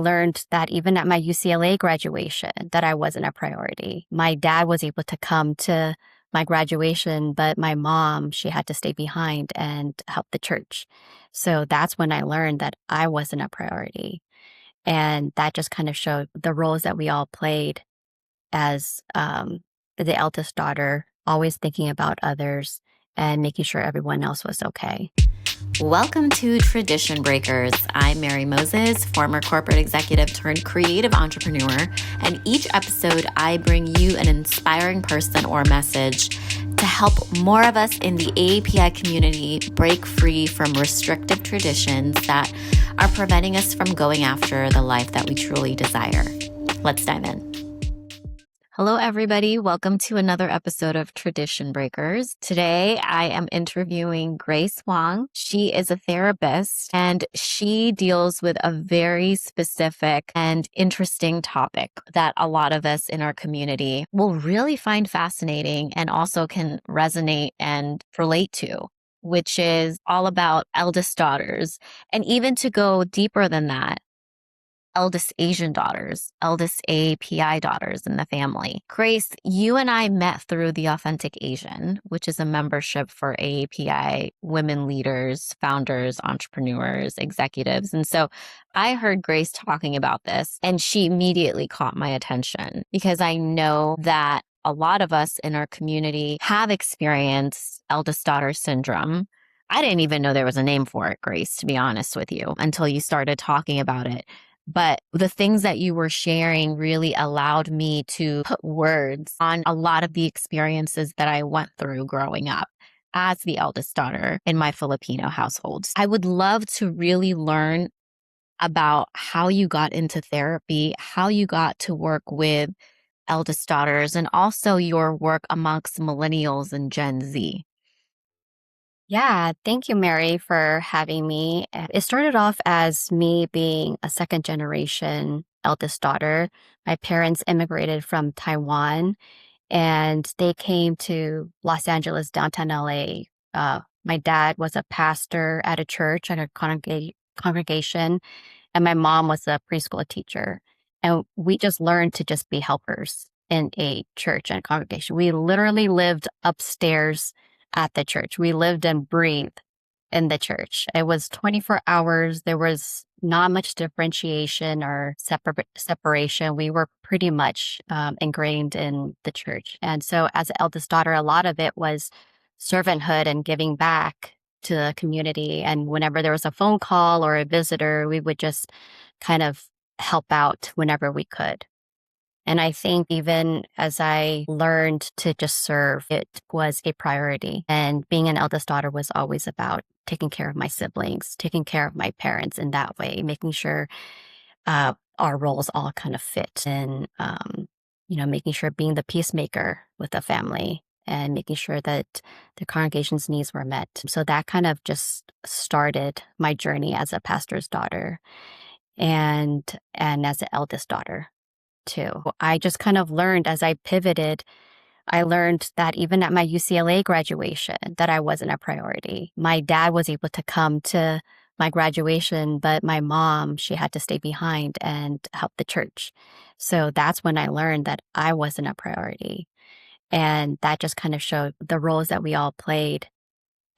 Learned that even at my UCLA graduation, that I wasn't a priority. My dad was able to come to my graduation, but my mom, she had to stay behind and help the church. So that's when I learned that I wasn't a priority. And that just kind of showed the roles that we all played as the eldest daughter, always thinking about others and making sure everyone else was okay. Welcome to Tradition Breakers. I'm Mary Moses, former corporate executive turned creative entrepreneur, and each episode I bring you an inspiring person or message to help more of us in the AAPI community break free from restrictive traditions that are preventing us from going after the life that we truly desire. Let's dive in. Hello, everybody. Welcome to another episode of Tradition Breakers. Today, I am interviewing Grace Huang. She is a therapist and she deals with a very specific and interesting topic that a lot of us in our community will really find fascinating and also can resonate and relate to, which is all about eldest daughters. And even to go deeper than that, eldest Asian daughters, eldest API daughters in the family. Grace, you and I met through the Authentic Asian, which is a membership for AAPI women leaders, founders, entrepreneurs, executives. And so I heard Grace talking about this and she immediately caught my attention because I know that a lot of us in our community have experienced eldest daughter syndrome. I didn't even know there was a name for it, Grace, to be honest with you, until you started talking about it. But the things that you were sharing really allowed me to put words on a lot of the experiences that I went through growing up as the eldest daughter in my Filipino households. I would love to really learn about how you got into therapy, how you got to work with eldest daughters, and also your work amongst millennials and Gen Z. Yeah, thank you, Mary, for having me. It started off as me being a second generation eldest daughter. My parents immigrated from Taiwan and they came to Los Angeles, downtown LA. My dad was a pastor at a church, at a congregation, and my mom was a preschool teacher. And we just learned to just be helpers in a church and congregation. We literally lived upstairs at the church. We lived and breathed in the church. It was 24 hours. There was not much differentiation or separation. We were pretty much ingrained in the church. And so as an eldest daughter, a lot of it was servanthood and giving back to the community. And whenever there was a phone call or a visitor, we would just kind of help out whenever we could. And I think even as I learned to just serve, it was a priority. And being an eldest daughter was always about taking care of my siblings, taking care of my parents in that way, making sure our roles all kind of fit and, making sure being the peacemaker with the family and making sure that the congregation's needs were met. So that kind of just started my journey as a pastor's daughter and as an eldest daughter too. I just kind of learned as I pivoted, I learned that even at my UCLA graduation, that I wasn't a priority. My dad was able to come to my graduation, but my mom, she had to stay behind and help the church. So that's when I learned that I wasn't a priority. And that just kind of showed the roles that we all played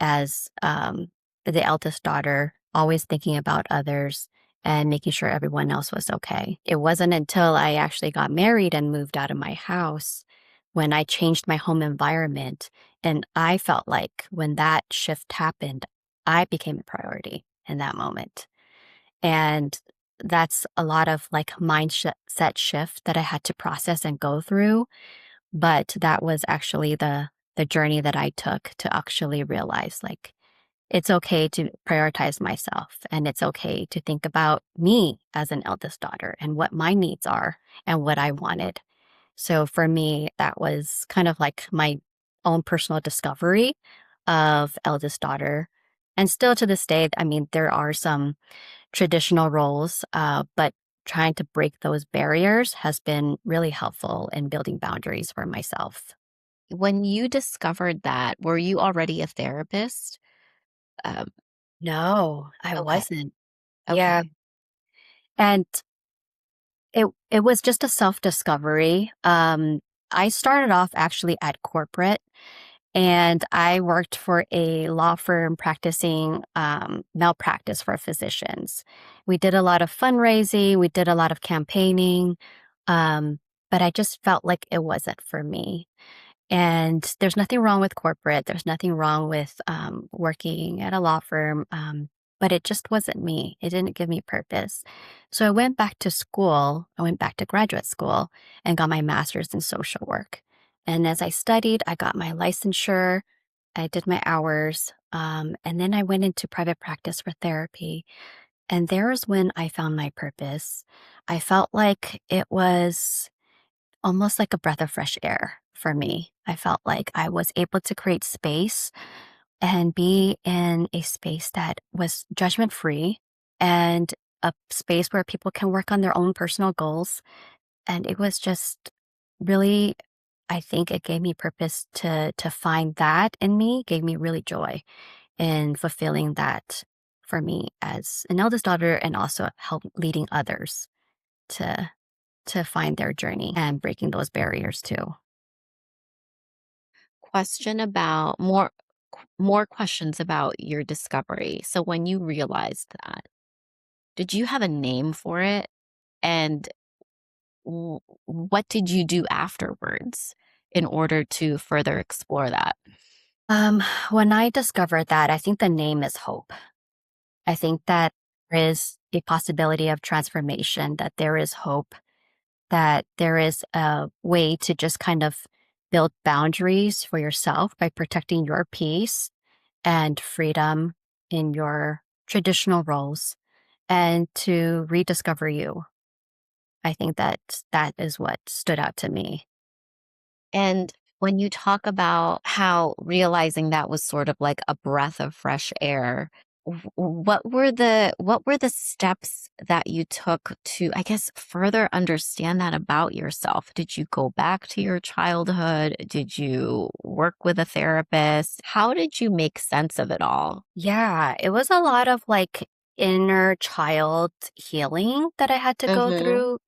as the eldest daughter, always thinking about others and making sure everyone else was okay. It wasn't until I actually got married and moved out of my house when I changed my home environment. And I felt like when that shift happened, I became a priority in that moment. And that's a lot of like mindset shift that I had to process and go through. But that was actually the journey that I took to actually realize like it's okay to prioritize myself and it's okay to think about me as an eldest daughter and what my needs are and what I wanted. So for me, that was kind of like my own personal discovery of eldest daughter. And still to this day, I mean, there are some traditional roles, but trying to break those barriers has been really helpful in building boundaries for myself. When you discovered that, were you already a therapist? Um, No, I okay. wasn't. Yeah. Okay. And It was just a self-discovery. I started off actually at corporate, and I worked for a law firm practicing malpractice for physicians. We did a lot of fundraising, we did a lot of campaigning, um, but I just felt like it wasn't for me. And there's nothing wrong with corporate. There's nothing wrong with working at a law firm, but it just wasn't me. It didn't give me purpose. So I went back to school. I went back to graduate school and got my master's in social work. And as I studied, I got my licensure. I did my hours, and then I went into private practice for therapy. And there's when I found my purpose. I felt like it was almost like a breath of fresh air for me. I felt like I was able to create space and be in a space that was judgment free and a space where people can work on their own personal goals. And it was just really, I think it gave me purpose to find that in me, gave me really joy in fulfilling that for me as an eldest daughter and also help leading others to find their journey and breaking those barriers too. Question about more questions about your discovery. So when you realized that, did you have a name for it? And what did you do afterwards in order to further explore that? Um, when I discovered that, I think the name is hope. I think that there is a possibility of transformation, that there is hope, that there is a way to just kind of build boundaries for yourself by protecting your peace and freedom in your traditional roles and to rediscover you. I think that that is what stood out to me. And when you talk about how realizing that was sort of like a breath of fresh air, what were the steps that you took to, I guess, further understand that about yourself? Did you go back to your childhood? Did you work with a therapist? How did you make sense of it all? Yeah, it was a lot of like inner child healing that I had to go Mhm. through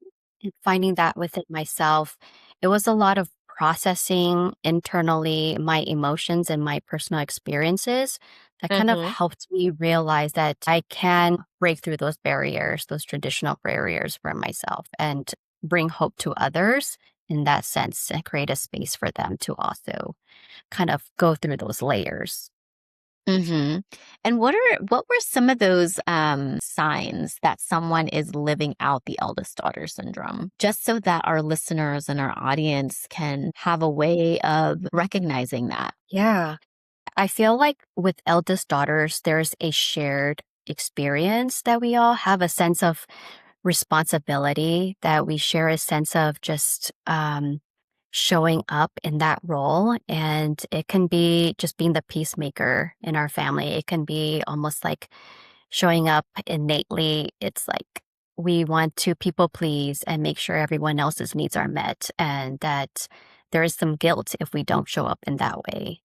and finding that within myself. It was a lot of processing internally my emotions and my personal experiences that kind of Mhm. helped me realize that I can break through those barriers, those traditional barriers for myself and bring hope to others in that sense and create a space for them to also kind of go through those layers. Mhm. And what were some of those signs that someone is living out the eldest daughter syndrome? Just so that our listeners and our audience can have a way of recognizing that. Yeah. I feel like with eldest daughters, there's a shared experience that we all have a sense of responsibility, that we share a sense of just showing up in that role. And it can be just being the peacemaker in our family. It can be almost like showing up innately. It's like we want to people please and make sure everyone else's needs are met, and that there is some guilt if we don't show up in that way.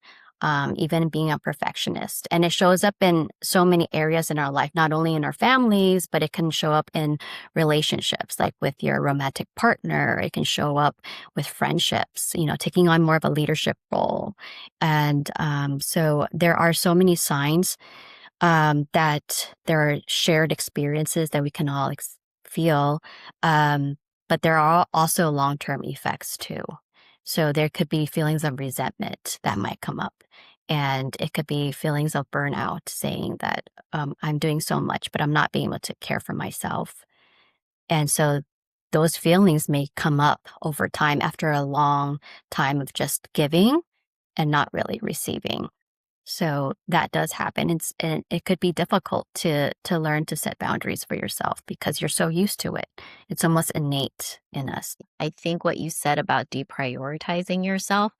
Even being a perfectionist. And it shows up in so many areas in our life, not only in our families, but it can show up in relationships, like with your romantic partner. It can show up with friendships, taking on more of a leadership role. And so there are so many signs that there are shared experiences that we can all feel. Um, but there are also long term effects too. So there could be feelings of resentment that might come up. And it could be feelings of burnout, saying that I'm doing so much, but I'm not being able to care for myself. And so those feelings may come up over time after a long time of just giving and not really receiving. So that does happen. And it could be difficult to learn to set boundaries for yourself because you're so used to it. It's almost innate in us. I think what you said about deprioritizing yourself,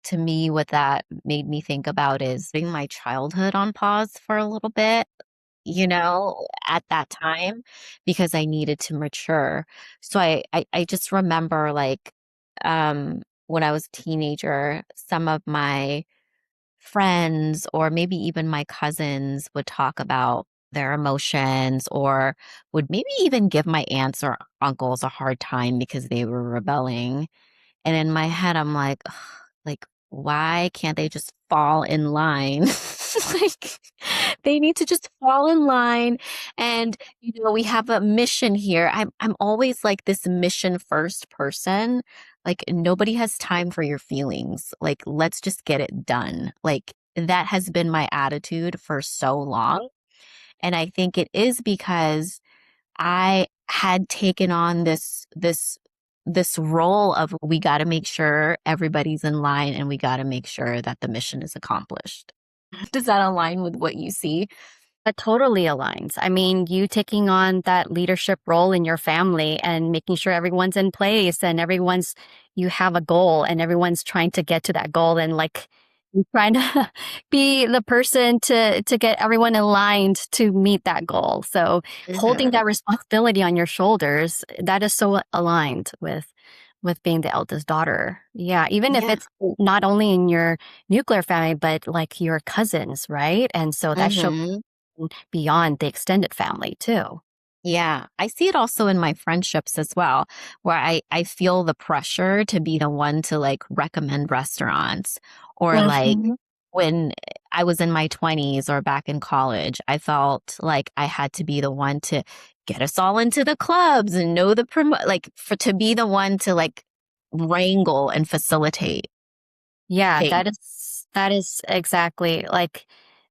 to me, what that made me think about is putting my childhood on pause for a little bit, at that time because I needed to mature. So I just remember like when I was a teenager, some of my friends or maybe even my cousins would talk about their emotions, or would maybe even give my aunts or uncles a hard time because they were rebelling. And in my head, I'm like, "Ugh, like, why can't they just fall in line? Like, they need to just fall in line. And, we have a mission here. I'm always like this mission first person. Like, nobody has time for your feelings. Like, let's just get it done. Like, that has been my attitude for so long. And I think it is because I had taken on this role of we got to make sure everybody's in line and we got to make sure that the mission is accomplished. Does that align with what you see? That totally aligns. I mean, you taking on that leadership role in your family and making sure everyone's in place and you have a goal and everyone's trying to get to that goal and like you're trying to be the person to get everyone aligned to meet that goal. So holding Mhm. that responsibility on your shoulders, that is so aligned with being the eldest daughter. Yeah, even if Yeah. it's not only in your nuclear family, but like your cousins, right? And so that shows Hmm. beyond the extended family too. Yeah. I see it also in my friendships as well, where I feel the pressure to be the one to like recommend restaurants or like Mhm. when I was in my 20s or back in college, I felt like I had to be the one to get us all into the clubs and know the like for to be the one to like wrangle and facilitate Yeah, things. that is exactly like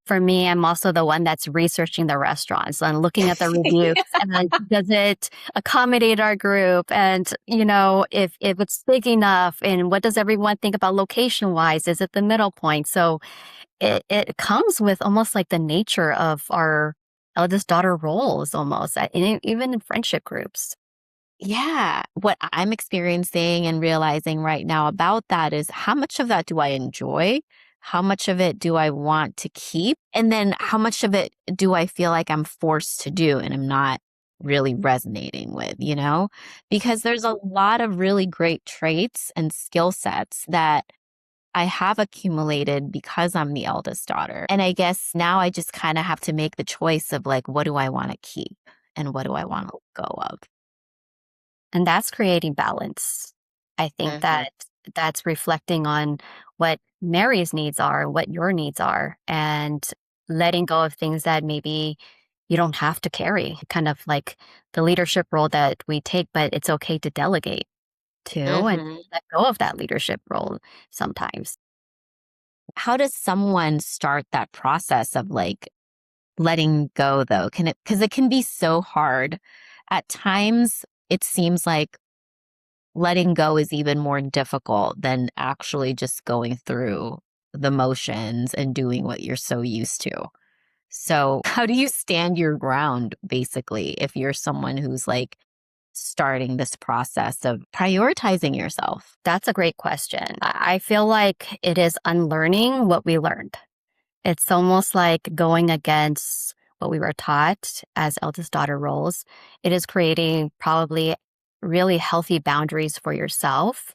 for me, I'm also the one that's researching the restaurants and looking at the reviews and then does it accommodate our group and if it's big enough and what does everyone think about location wise? Is it the middle point? So it comes with almost like the nature of our eldest daughter roles almost even in friendship groups. Yeah. What I'm experiencing and realizing right now about that is how much of that do I enjoy? How much of it do I want to keep? And then how much of it do I feel like I'm forced to do and I'm not really resonating with? Because there's a lot of really great traits and skill sets that I have accumulated because I'm the eldest daughter. And I guess now I just kind of have to make the choice of like, what do I want to keep and what do I want to let go of? And that's creating balance. I think Hmm. that's reflecting on what Mary's needs are, what your needs are, and letting go of things that maybe you don't have to carry, kind of like the leadership role that we take, but it's okay to delegate to and Hmm. let go of that leadership role sometimes. How does someone start that process of like letting go though? Because it can be so hard. At times, it seems like letting go is even more difficult than actually just going through the motions and doing what you're so used to. So, how do you stand your ground basically if you're someone who's like starting this process of prioritizing yourself? That's a great question. I feel like it is unlearning what we learned. It's almost like going against what we were taught as eldest daughter roles. It is creating probably really healthy boundaries for yourself.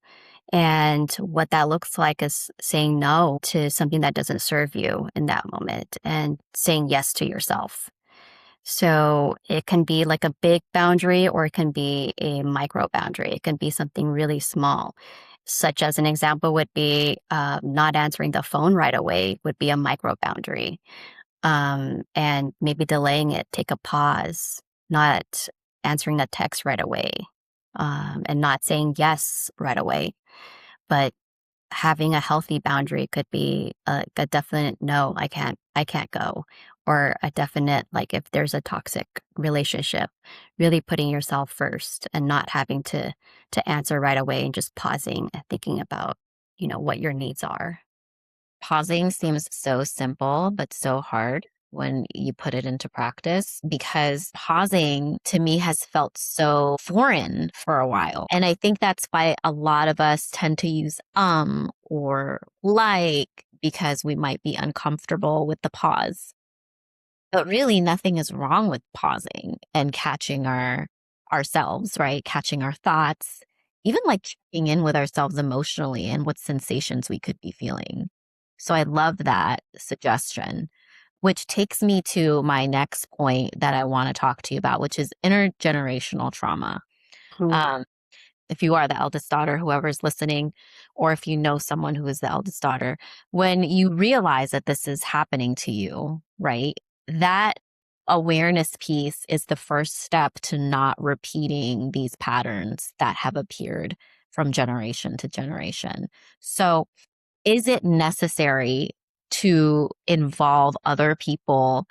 And what that looks like is saying no to something that doesn't serve you in that moment and saying yes to yourself. So it can be like a big boundary or it can be a micro boundary. It can be something really small, such as an example would be not answering the phone right away would be a micro boundary. And maybe delaying it, take a pause, not answering a text right away, and not saying yes right away. But having a healthy boundary could be a definite no, I can't go, or a definite like if there's a toxic relationship, really putting yourself first and not having to answer right away and just pausing and thinking about what your needs are. Pausing seems so simple, but so hard when you put it into practice because pausing to me has felt so foreign for a while. And I think that's why a lot of us tend to use or like because we might be uncomfortable with the pause. But really nothing is wrong with pausing and catching ourselves, right? Catching our thoughts, even like checking in with ourselves emotionally and what sensations we could be feeling. So I love that suggestion. which takes me to my next point that I want to talk to you about, which is intergenerational trauma. Mhm. Um, if you are the eldest daughter, whoever's listening, or if you know someone who is the eldest daughter, when you realize that this is happening to you, right? That awareness piece is the first step to not repeating these patterns that have appeared from generation to generation. So, is it necessary to involve other people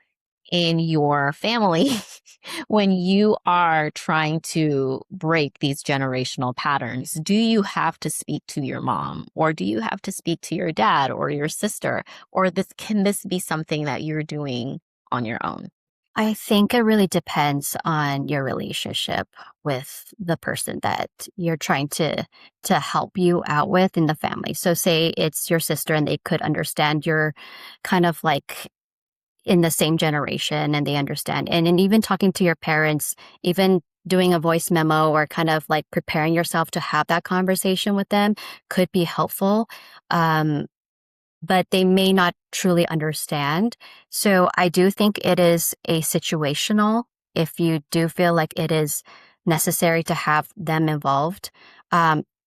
in your family when you are trying to break these generational patterns? Do you have to speak to your mom, or do you have to speak to your dad or your sister, or can this be something that you're doing on your own? I think it really depends on your relationship with the person that you're trying to help you out with in the family. So say it's your sister and they could understand you're kind of like in the same generation and they understand. And even talking to your parents, even doing a voice memo or kind of like preparing yourself to have that conversation with them could be helpful. Um, but they may not truly understand. So I do think it is a situational if you do feel like it is necessary to have them involved.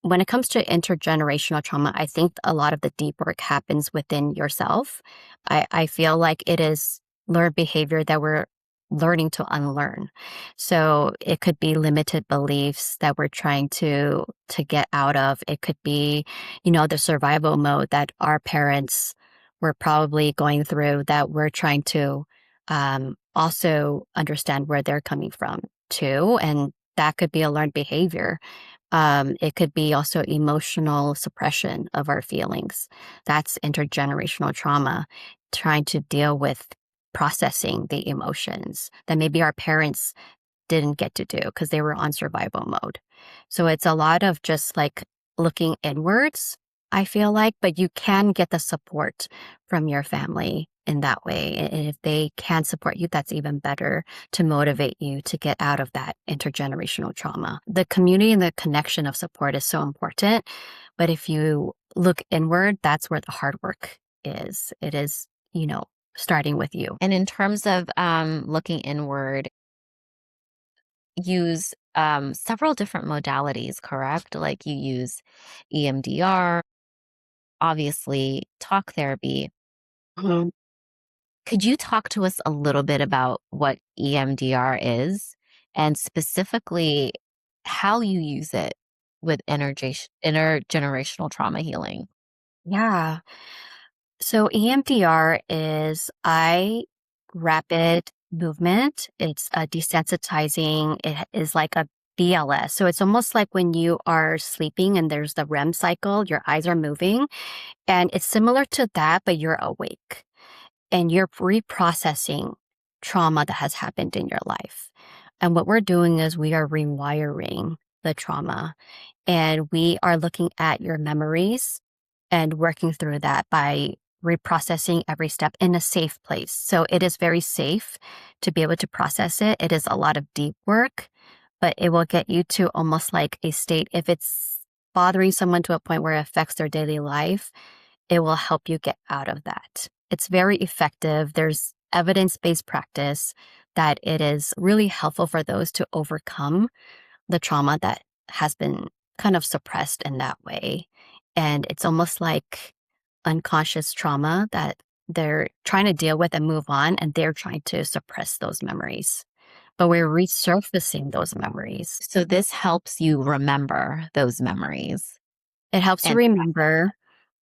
When it comes to intergenerational trauma, I think a lot of the deep work happens within yourself. I feel like it is learned behavior that we're learning to unlearn. So it could be limited beliefs that we're trying to get out of. It could be the survival mode that our parents were probably going through that we're trying to also understand where they're coming from too. And that could be a learned behavior. It could be also emotional suppression of our feelings. That's intergenerational trauma, trying to deal with processing the emotions that maybe our parents didn't get to do because they were on survival mode. So it's a lot of just like looking inwards, I feel like, but you can get the support from your family in that way. And if they can support you, that's even better to motivate you to get out of that intergenerational trauma. The community and the connection of support is so important. But if you look inward, that's where the hard work is. It is, starting with you. And in terms of looking inward, use several different modalities, correct? Like you use EMDR, obviously talk therapy. Could you talk to us a little bit about what EMDR is and specifically how you use it with intergenerational trauma healing? Yeah. So EMDR is eye rapid movement. It's a desensitizing. It is like a BLS. So it's almost like when you are sleeping and there's the REM cycle, your eyes are moving. And it's similar to that, but you're awake and you're reprocessing trauma that has happened in your life. And what we're doing is we are rewiring the trauma and we are looking at your memories and working through that by reprocessing every step in a safe place. So it is very safe to be able to process it. It is a lot of deep work, but it will get you to almost like a state. If it's bothering someone to a point where it affects their daily life, it will help you get out of that. It's very effective. There's evidence-based practice that it is really helpful for those to overcome the trauma that has been kind of suppressed in that way. And it's almost like unconscious trauma that they're trying to deal with and move on, and they're trying to suppress those memories. But we're resurfacing those memories. So this helps you remember those memories. It helps to And remember,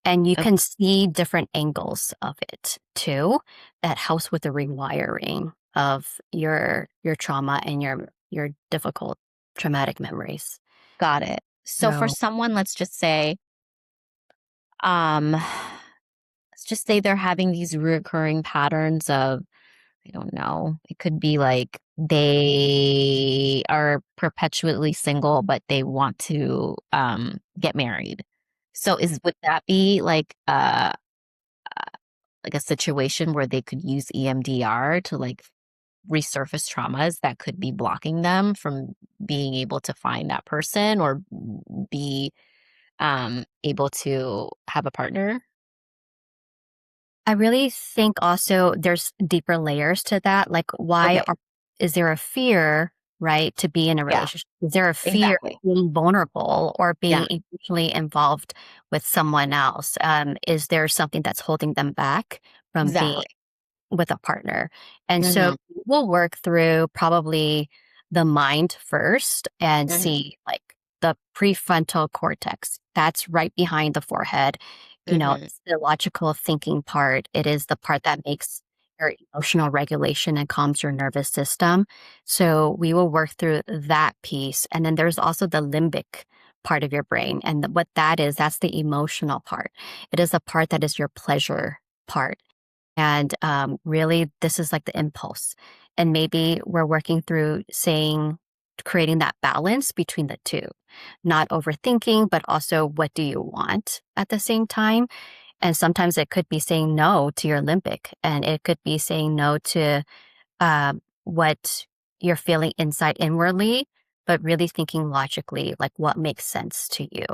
and you uh, can see different angles of it too. That helps with the rewiring of your trauma and your difficult traumatic memories. got it. So for So someone, let's just say they're having these recurring patterns of, I don't know, it could be like they are perpetually single, but they want to get married. So would that be like a situation where they could use EMDR to like resurface traumas that could be blocking them from being able to find that person or be able to have a partner? I really think also there's deeper layers to that. Like, Okay. is there a fear, right, to be in a Yeah, relationship? Is there a fear of exactly. being vulnerable or being Yeah, emotionally involved with someone else? Is there something that's holding them back from being exactly. with a partner? And so Hmm. we'll work through probably the mind first and Hmm. see like the prefrontal cortex. That's right behind the forehead. Hmm. It's the logical thinking part. It is the part that makes your emotional regulation and calms your nervous system. So we will work through that piece. And then there's also the limbic part of your brain. And what that is, that's the emotional part. It is a part that is your pleasure part. And really, this is like the impulse. And maybe we're working through creating that balance between the two, not overthinking, but also what do you want at the same time? And sometimes it could be saying no to your limbic, and it could be saying no to what you're feeling inside inwardly, but really thinking logically, like what makes sense to you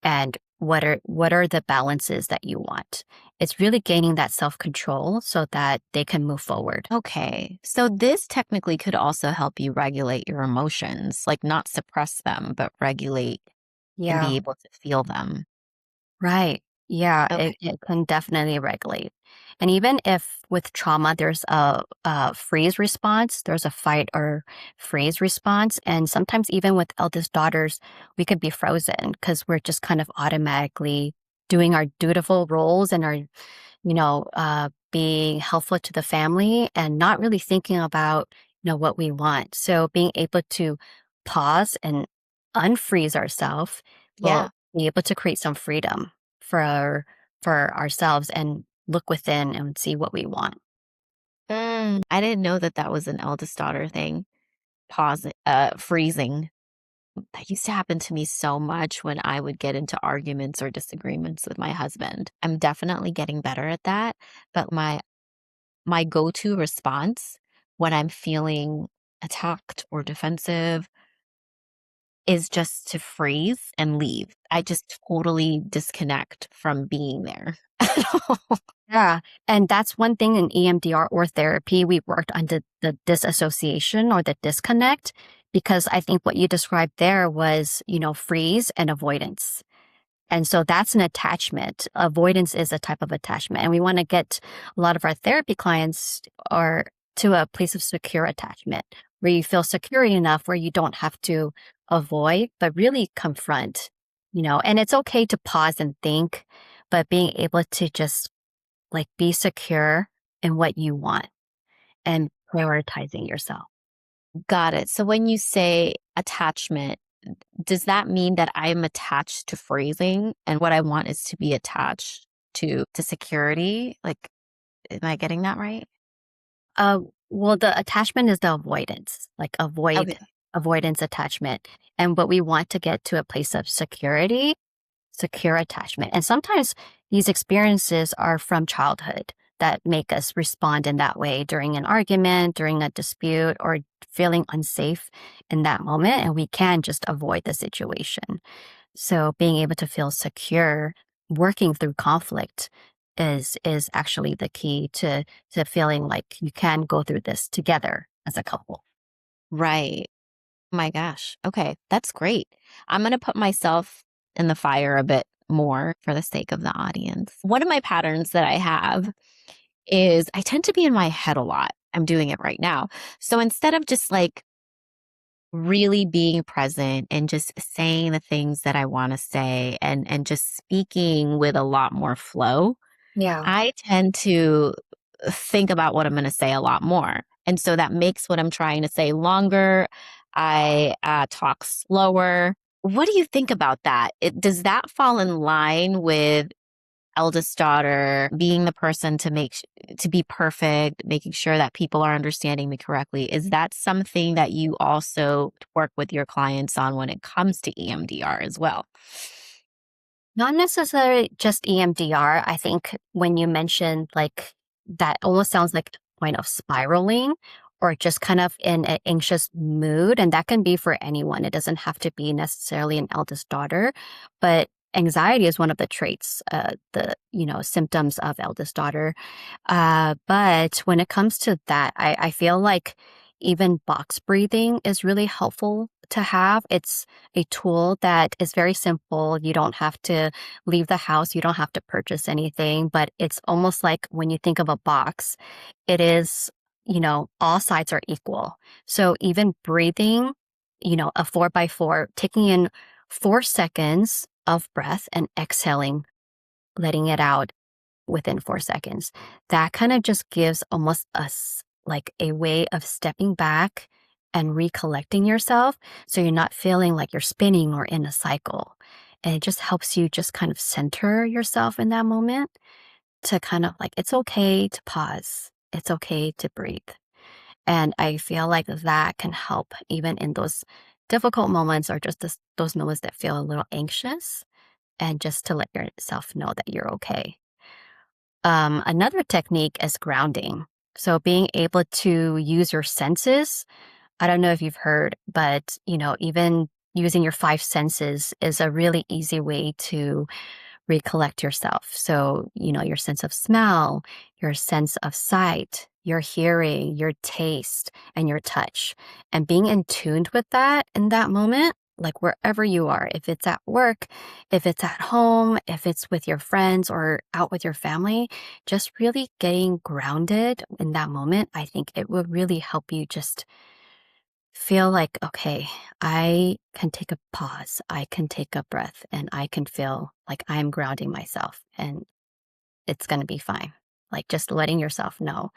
and what are the balances that you want. It's really gaining that self-control so that they can move forward. Okay. So this technically could also help you regulate your emotions, like not suppress them, but regulate and Yeah. be able to feel them. Right. Yeah, Okay. it can definitely regulate. And even if with trauma, there's a freeze response, there's a fight or freeze response. And sometimes even with eldest daughters, we could be frozen because we're just kind of automatically doing our dutiful roles and being helpful to the family and not really thinking about, what we want. So being able to pause and unfreeze ourselves Yeah. will be able to create some freedom for ourselves and look within and see what we want. I didn't know that that was an eldest daughter thing. Pause, freezing. That used to happen to me so much when I would get into arguments or disagreements with my husband. I'm definitely getting better at that, but my go-to response when I'm feeling attacked or defensive is just to freeze and leave. I just totally disconnect from being there. Yeah. And that's one thing in EMDR or therapy, we worked on the disassociation or the disconnect, because I think what you described there was, freeze and avoidance. And so that's an attachment. Avoidance is a type of attachment. And we want to get a lot of our therapy clients or to a place of secure attachment where you feel secure enough where you don't have to avoid, but really confront. And it's okay to pause and think, but being able to just like be secure in what you want and prioritizing yourself. Got it. So when you say attachment, does that mean that I'm attached to freezing and what I want is to be attached to security? Like, am I getting that right? Uh, well, the attachment is the avoidance, like Okay. avoidance attachment. And what we want to get to a place of security, secure attachment. And sometimes these experiences are from childhood that make us respond in that way during an argument, during a dispute, or feeling unsafe in that moment. And we can just avoid the situation. So being able to feel secure working through conflict is actually the key to feeling like you can go through this together as a couple. Right. My gosh. Okay. That's great. I'm going to put myself in the fire a bit more for the sake of the audience. One of my patterns that I have is I tend to be in my head a lot. I'm doing it right now. So instead of just like really being present and just saying the things that I want to say and just speaking with a lot more flow, Yeah. I tend to think about what I'm going to say a lot more. And so that makes what I'm trying to say longer. I talk slower. What do you think about that? Does that fall in line with eldest daughter being the person to be perfect, making sure that people are understanding me correctly? Is that something that you also work with your clients on when it comes to EMDR as well? Not necessarily just EMDR. I think when you mentioned like that almost sounds like a point of spiraling or just kind of in an anxious mood. And that can be for anyone. It doesn't have to be necessarily an eldest daughter, but anxiety is one of the traits, symptoms of eldest daughter. But when it comes to that, I feel like even box breathing is really helpful to have. It's a tool that is very simple. You don't have to leave the house, you don't have to purchase anything, but it's almost like when you think of a box, it is, all sides are equal. So even breathing, a 4 by 4, taking in 4 seconds of breath and exhaling, letting it out within 4 seconds. That kind of just gives almost us like a way of stepping back and recollecting yourself. So you're not feeling like you're spinning or in a cycle. And it just helps you just kind of center yourself in that moment to kind of like, it's okay to pause. It's okay to breathe. And I feel like that can help even in those difficult moments or just those moments that feel a little anxious and just to let yourself know that you're okay. Another technique is grounding. So being able to use your senses. I don't know if you've heard, but even using your five senses is a really easy way to recollect yourself. So, your sense of smell, your sense of sight, your hearing, your taste, and your touch. And being in tuned with that in that moment, like wherever you are, if it's at work, if it's at home, if it's with your friends or out with your family, just really getting grounded in that moment, I think it will really help you just feel like, okay, I can take a pause, I can take a breath, and I can feel like I'm grounding myself and it's going to be fine. Like just letting yourself know.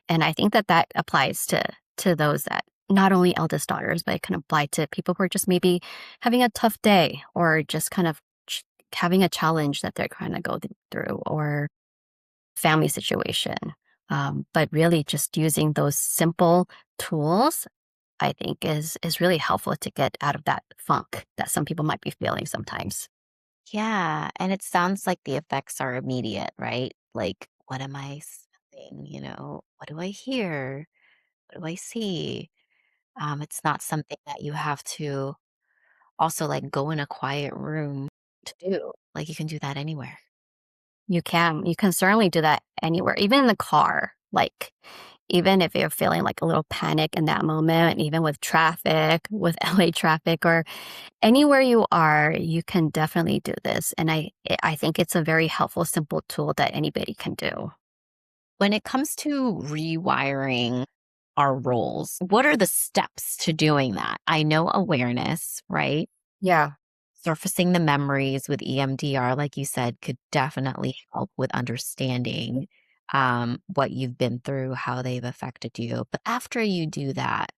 And I think that that applies to those that not only eldest daughters, but it can apply to people who are just maybe having a tough day or just kind of having a challenge that they're trying to go through or family situation. But really just using those simple tools I think is really helpful to get out of that funk that some people might be feeling sometimes. Yeah. And it sounds like the effects are immediate, right? Like, what am I smelling? What do I hear? What do I see? It's not something that you have to also like go in a quiet room to do. Like, you can do that anywhere. You can certainly do that anywhere, even in the car. Like even if you're feeling like a little panic in that moment, even with traffic, with LA traffic or anywhere you are, you can definitely do this. And I think it's a very helpful, simple tool that anybody can do. When it comes to rewiring our roles, what are the steps to doing that? I know awareness, right? Yeah. Surfacing the memories with EMDR, like you said, could definitely help with understanding what you've been through, how they've affected you. But after you do that,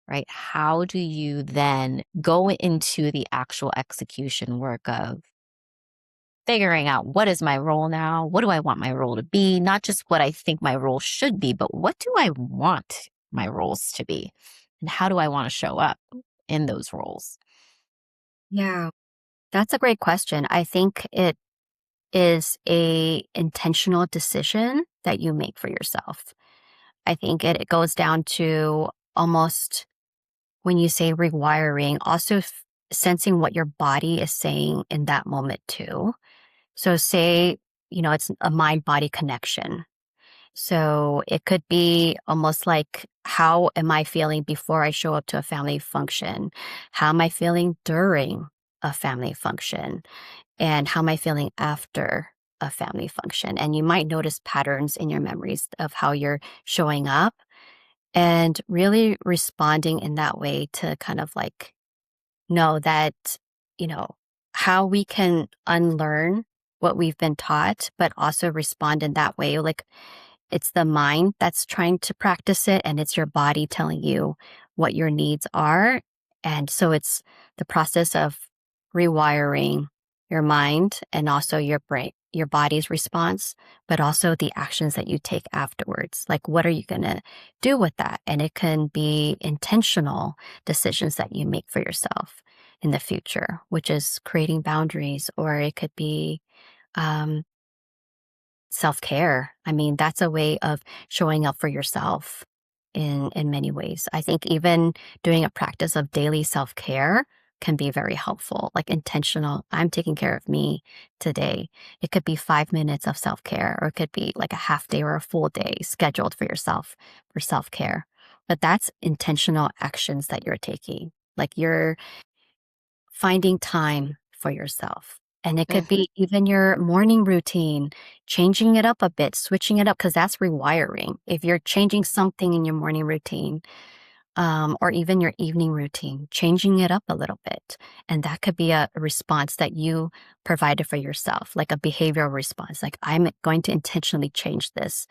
right, how do you then go into the actual execution work of figuring out what is my role now? What do I want my role to be? Not just what I think my role should be, but what do I want my roles to be? And how do I want to show up in those roles? Yeah. That's a great question. I think it is a intentional decision that you make for yourself. I think it goes down to almost when you say rewiring, also sensing what your body is saying in that moment too. So say, it's a mind body connection. So it could be almost like, how am I feeling before I show up to a family function? How am I feeling during a family function? And how am I feeling after a family function? And you might notice patterns in your memories of how you're showing up and really responding in that way to kind of like know that, you know, how we can unlearn what we've been taught, but also respond in that way. Like it's the mind that's trying to practice it, and it's your body telling you what your needs are. And so it's the process of rewiring your mind and also your brain, your body's response, but also the actions that you take afterwards. Like, what are you going to do with that? And it can be intentional decisions that you make for yourself in the future, which is creating boundaries, or it could be, um, self-care. I mean, that's a way of showing up for yourself in many ways. I think even doing a practice of daily self-care can be very helpful, like intentional. I'm taking care of me today. It could be 5 minutes of self care, or it could be like a half day or a full day scheduled for yourself for self care. But that's intentional actions that you're taking. Like you're finding time for yourself. And it could Mhm. be even your morning routine, changing it up a bit, switching it up, because that's rewiring. If you're changing something in your morning routine, or even your evening routine, changing it up a little bit. And that could be a response that you provided for yourself, like a behavioral response, like I'm going to intentionally change this.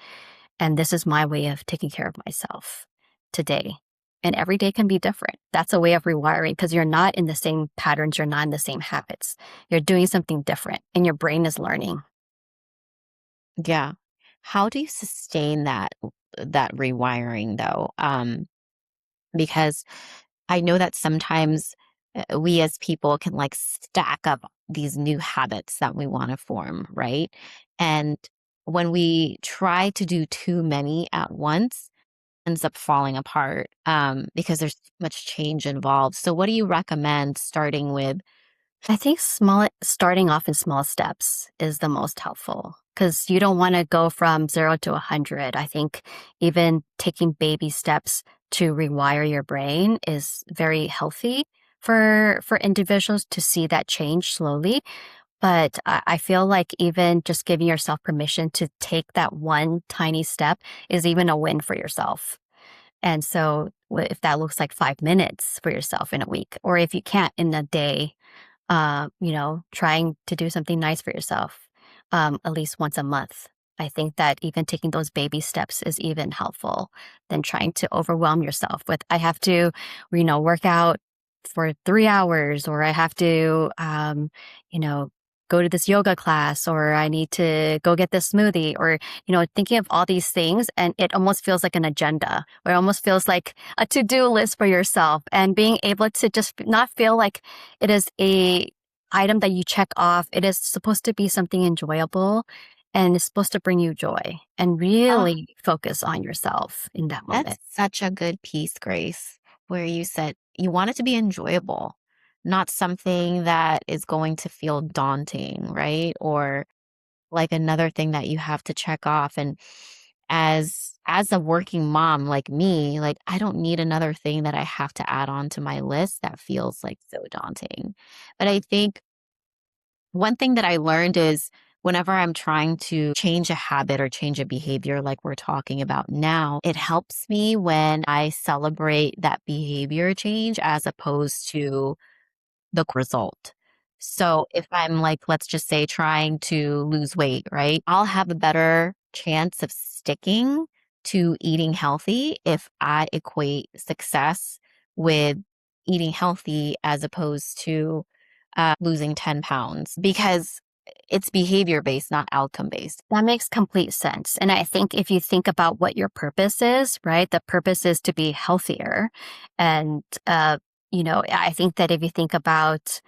And this is my way of taking care of myself today. And every day can be different. That's a way of rewiring because you're not in the same patterns, you're not in the same habits. You're doing something different and your brain is learning. Yeah. How do you sustain that rewiring though? Because I know that sometimes we as people can like stack up these new habits that we want to form, right? And when we try to do too many at once, ends up falling apart because there's too much change involved. So, what do you recommend starting with? I think starting off in small steps is the most helpful because you don't want to go from 0 to 100. I think even taking baby steps to rewire your brain is very healthy for individuals to see that change slowly. But I feel like even just giving yourself permission to take that one tiny step is even a win for yourself. And so if that looks like 5 minutes for yourself in a week, or if you can't in a day, trying to do something nice for yourself, at least once a month. I think that even taking those baby steps is even helpful than trying to overwhelm yourself with, I have to, work out for 3 hours, or I have to, you know, go to this yoga class, or I need to go get this smoothie, or, thinking of all these things. And it almost feels like an agenda, or it almost feels like a to-do list for yourself, and being able to just not feel like it is a item that you check off. It is supposed to be something enjoyable and it's supposed to bring you joy, and Oh, really focus on yourself in that that's moment. such a good piece, Grace, where you said you want it to be enjoyable, not something that is going to feel daunting, right? Or like another thing that you have to check off. And as a working mom like me, like I don't need another thing that I have to add on to my list that feels like so daunting. But I think one thing that I learned is whenever I'm trying to change a habit or change a behavior like we're talking about now, it helps me when I celebrate that behavior change as opposed to the result. So if I'm like, let's just say trying to lose weight, right? I'll have a better chance of sticking to eating healthy if I equate success with eating healthy as opposed to losing 10 pounds because it's behavior based, not outcome based. That makes complete sense. And I think if you think about what your purpose is, right? The purpose is to be healthier. And, I think that if you think about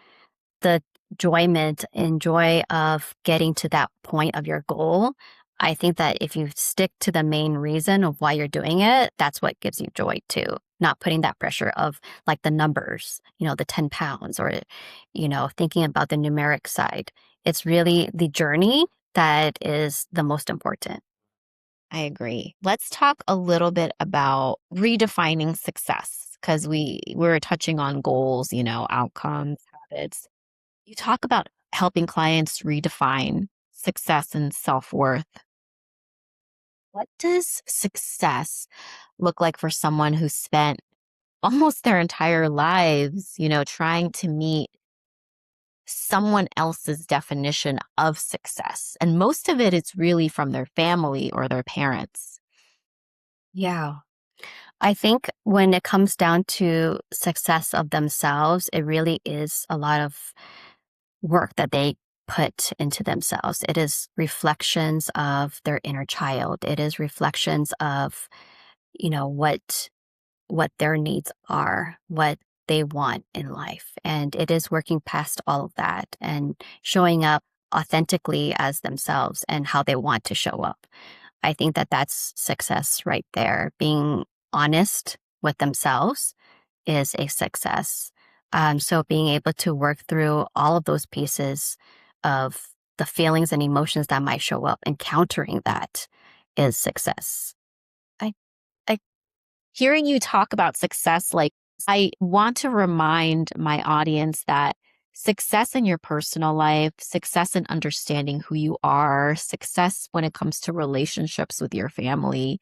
the enjoyment and joy of getting to that point of your goal, I think that if you stick to the main reason of why you're doing it, that's what gives you joy too. Not putting that pressure of like the numbers, the 10 pounds, or, thinking about the numeric side. It's really the journey that is the most important. I agree. Let's talk a little bit about redefining success because we're touching on goals, outcomes, habits. You talk about helping clients redefine success and self-worth. What does success look like for someone who spent almost their entire lives, trying to meet someone else's definition of success? And most of it is really from their family or their parents. Yeah. I think when it comes down to success of themselves, it really is a lot of work that they put into themselves. It is reflections of their inner child. It is reflections of, what their needs are, what they want in life. And it is working past all of that and showing up authentically as themselves and how they want to show up. I think that that's success right there. Being honest with themselves is a success. So being able to work through all of those pieces of the feelings and emotions that might show up, encountering that is success. I, I hearing you talk about success, like I want to remind my audience that success in your personal life, success in understanding who you are, success when it comes to relationships with your family,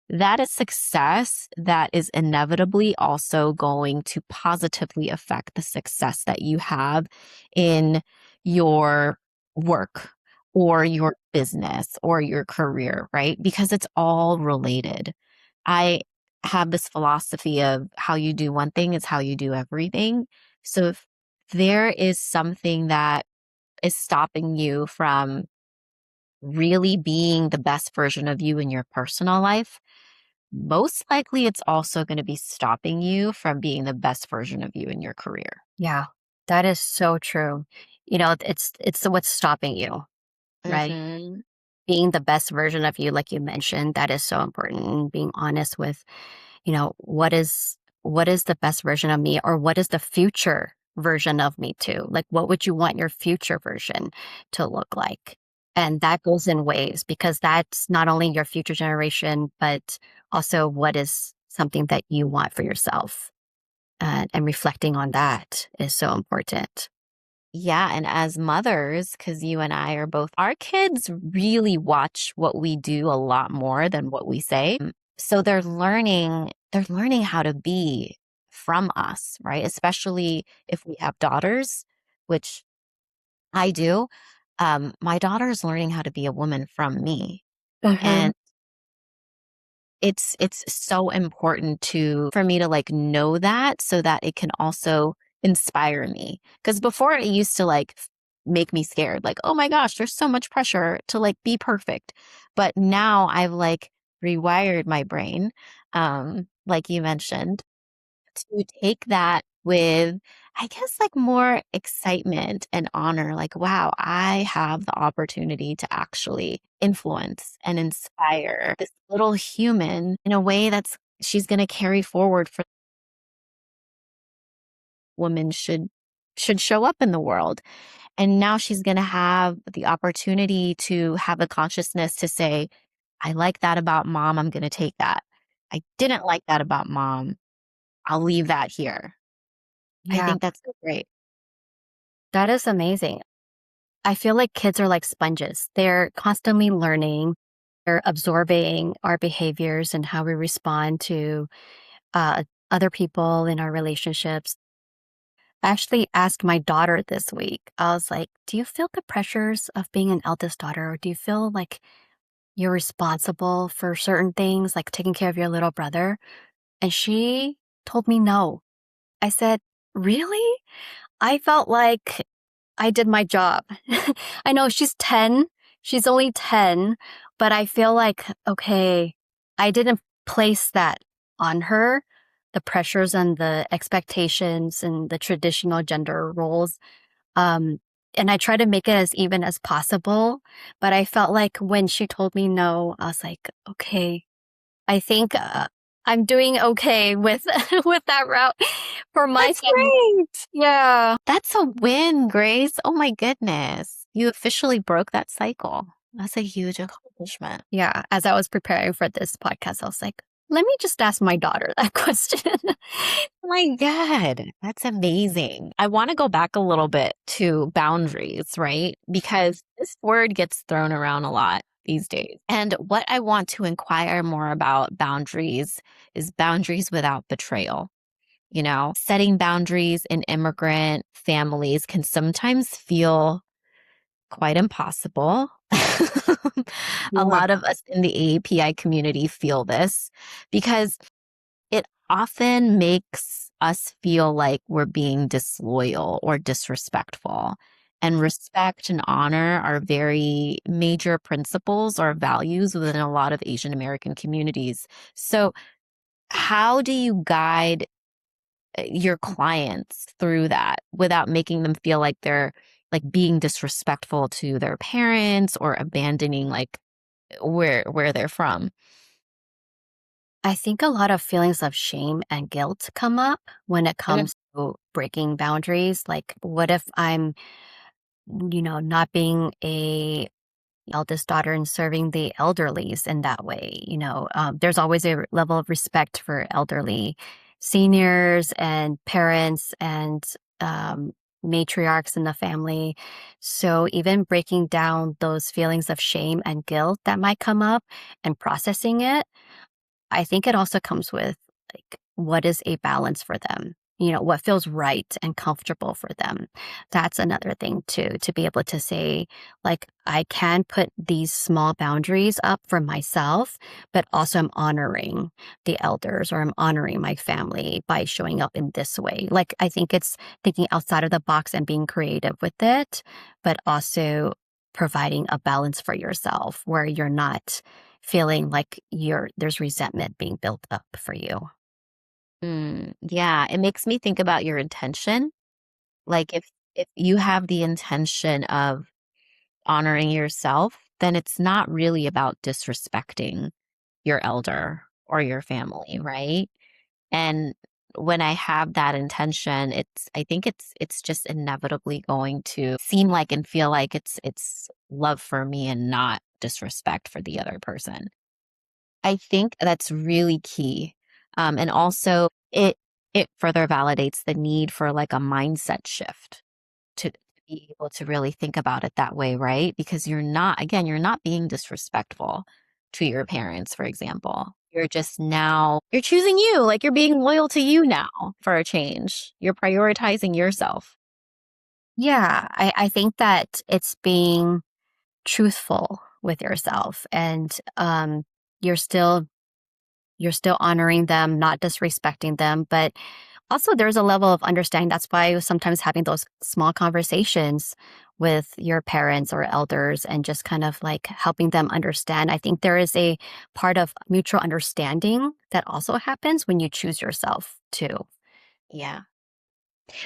that is success that is inevitably also going to positively affect the success that you have in your work or your business or your career, right? Because it's all related. I have this philosophy of how you do one thing is how you do everything. So if there is something that is stopping you from really being the best version of you in your personal life, most likely it's also going to be stopping you from being the best version of you in your career. Yeah, that is so true. It's what's stopping you, right? Mm-hmm. Being the best version of you, like you mentioned, that is so important. And being honest with, what is the best version of me, or what is the future version of me too? Like, what would you want your future version to look like? And that goes in waves, because that's not only your future generation, but also what is something that you want for yourself. And reflecting on that is so important. Yeah. And as mothers, because you and I are both, our kids really watch what we do a lot more than what we say. So they're learning how to be from us, right? Especially if we have daughters, which I do. My daughter is learning how to be a woman from me. Mhm. And it's so important to for me to like know that so that it can also inspire me. Because before it used to like make me scared, like, oh my gosh, there's so much pressure to like be perfect. But now I've like rewired my brain, like you mentioned, to take that with, I guess, like more excitement and honor. Like, wow, I have the opportunity to actually influence and inspire this little human in a way that's she's going to carry forward for women should show up in the world. And now she's going to have the opportunity to have a consciousness to say, I like that about mom. I'm going to take that. I didn't like that about mom. I'll leave that here. I Yeah, think that's so great. that is amazing. I feel like kids are like sponges. They're constantly learning, they're absorbing our behaviors and how we respond to uh, other people in our relationships. I actually asked my daughter this week, I was like, do you feel the pressures of being an eldest daughter? Or do you feel like you're responsible for certain things, like taking care of your little brother? And she told me no. I said, really? I felt like I did my job. I know she's 10. She's only 10, but I feel like, okay, I didn't place that on her, the pressures and the expectations and the traditional gender roles. Um, and I try to make it as even as possible. But I felt like when she told me no, I was like, okay, I think I'm doing okay with with that route for my That's son. great. Yeah. That's a win, Grace. Oh my goodness. You officially broke that cycle. That's a huge accomplishment. Yeah, as I was preparing for this podcast, I was like, let me just ask my daughter that question. Oh my God. That's amazing. I want to go back a little bit to boundaries, right? Because this word gets thrown around a lot these days. And what I want to inquire more about boundaries is boundaries without betrayal. You know, setting boundaries in immigrant families can sometimes feel quite impossible. A Yeah. lot of us in the AAPI community feel this because it often makes us feel like we're being disloyal or disrespectful. And respect and honor are very major principles or values within a lot of Asian American communities. So, how do you guide your clients through that without making them feel like they're like being disrespectful to their parents or abandoning like where they're from? I think a lot of feelings of shame and guilt come up when it Okay. comes breaking boundaries. Like, what if I'm, not being a eldest daughter and serving the elderlies in that way? There's always a level of respect for elderly seniors and parents and um, matriarchs in the family. So even breaking down those feelings of shame and guilt that might come up and processing it, I think it also comes with like what is a balance for them? What feels right and comfortable for them. That's another thing too, to be able to say, like, I can put these small boundaries up for myself, but also I'm honoring the elders or I'm honoring my family by showing up in this way. Like, I think it's thinking outside of the box and being creative with it, but also providing a balance for yourself where you're not feeling like there's resentment being built up for you. Yeah, it makes me think about your intention. Like if you have the intention of honoring yourself, then it's not really about disrespecting your elder or your family, right? And when I have that intention, I think it's just inevitably going to seem like and feel like it's love for me and not disrespect for the other person. I think that's really key. And also it further validates the need for like a mindset shift to be able to really think about it that way, right? Because you're not being disrespectful to your parents, for example. You're choosing you, like you're being loyal to you now for a change. You're prioritizing yourself. Yeah, I think that it's being truthful with yourself and you're still you're still honoring them, not disrespecting them, but also there's a level of understanding. That's why sometimes having those small conversations with your parents or elders and just kind of like helping them understand. I think there is a part of mutual understanding that also happens when you choose yourself too. Yeah.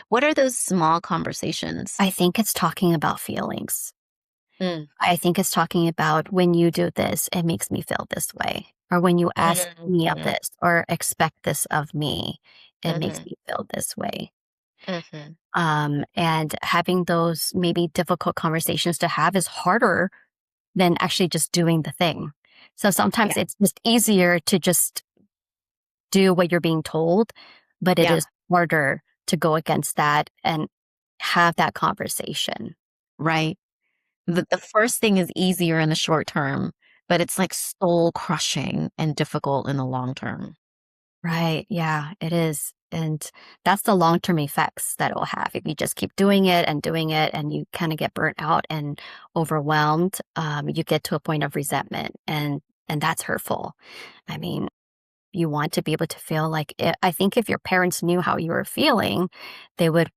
What are those small conversations? I think it's talking about feelings. Mm, I think it's talking about when you do this, it makes me feel this way. Or when you ask me of mhm, this or expect this of me, it makes mhm, me feel this way. mhm. And having those maybe difficult conversations to have is harder than actually just doing the thing. So sometimes Yeah. it's just easier to just do what you're being told, but it Yeah. is harder to go against that and have that conversation. Right. The first thing is easier in the short term, but it's like soul crushing and difficult in the long term. Right. Yeah, it is. And that's the long-term effects that it will have. If you just keep doing it and you kind of get burnt out and overwhelmed, you get to a point of resentment and that's hurtful. I mean, you want to be able to feel like I think if your parents knew how you were feeling, they would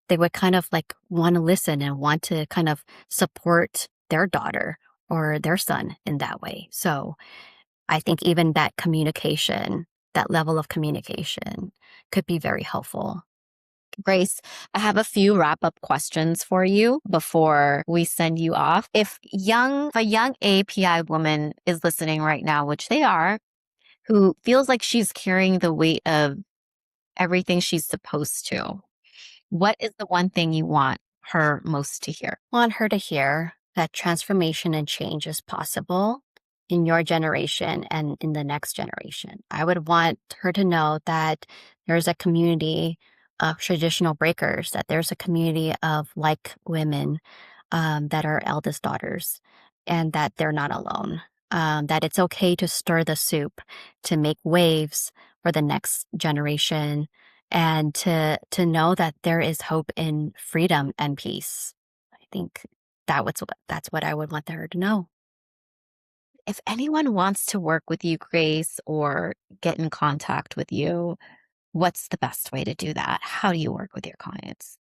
they would kind of like want to listen and want to kind of support their daughter or their son in that way. So I think even that communication, that level of communication could be very helpful. Grace, I have a few wrap up questions for you before we send you off. If a young API woman is listening right now, which they are, who feels like she's carrying the weight of everything she's supposed to, what is the one thing you want her most to hear? Want her to hear that transformation and change is possible in your generation and in the next generation. I would want her to know that there's a community of traditional breakers, that there's a community of like women that are eldest daughters, and that they're not alone. That it's okay to stir the soup, to make waves for the next generation, and to know that there is hope in freedom and peace. I think that's what I would want her to know. If anyone wants to work with you, Grace, or get in contact with you, what's the best way to do that? How do you work with your clients?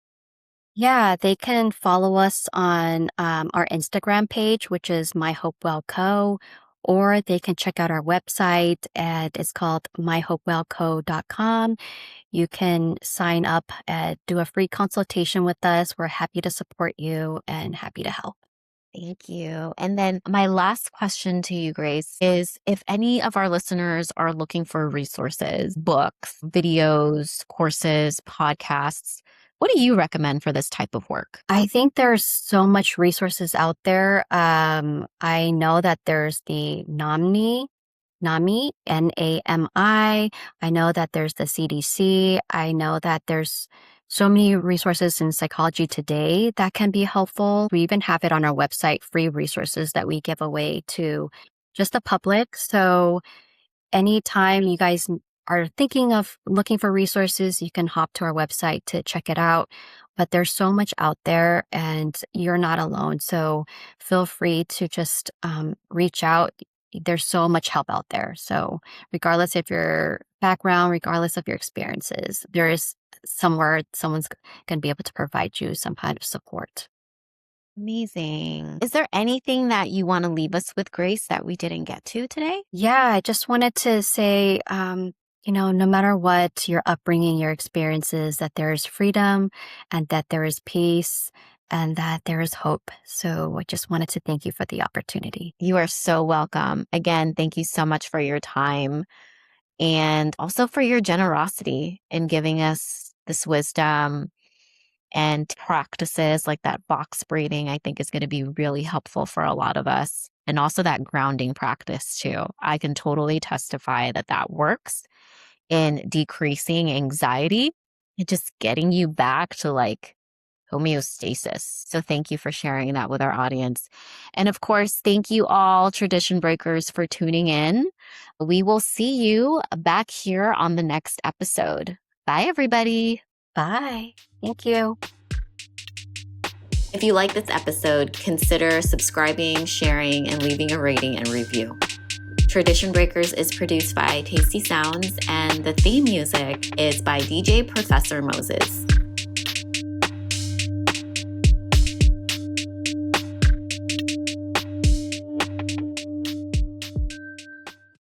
Yeah, they can follow us on our Instagram page, which is MyHopeWell Co, or they can check out our website and it's called myhopewellco.com. You can sign up and do a free consultation with us. We're happy to support you and happy to help. Thank you. And then my last question to you, Grace, is if any of our listeners are looking for resources, books, videos, courses, podcasts, what do you recommend for this type of work? I think there's so much resources out there. I know that there's the NAMI, NAMI. I know that there's the CDC. I know that there's so many resources in Psychology Today that can be helpful. We even have it on our website, free resources that we give away to just the public. So anytime you guys are thinking of looking for resources, you can hop to our website to check it out. But there's so much out there and you're not alone. So feel free to just reach out. There's so much help out there. So regardless of your background, regardless of your experiences, there is somewhere someone's going to be able to provide you some kind of support. Amazing. Is there anything that you want to leave us with, Grace, that we didn't get to today? Yeah, I just wanted to say, no matter what your upbringing, your experiences, that there is freedom and that there is peace and that there is hope. So I just wanted to thank you for the opportunity. You are so welcome. Again, thank you so much for your time and also for your generosity in giving us this wisdom and practices like that box breathing. I think is going to be really helpful for a lot of us. And also that grounding practice too. I can totally testify that that works in decreasing anxiety and just getting you back to like homeostasis. So thank you for sharing that with our audience. And of course, thank you all tradition breakers for tuning in. We will see you back here on the next episode. Bye, everybody. Bye. Thank you. If you like this episode, consider subscribing, sharing, and leaving a rating and review. Tradition Breakers is produced by Tasty Sounds, and the theme music is by DJ Professor Moses.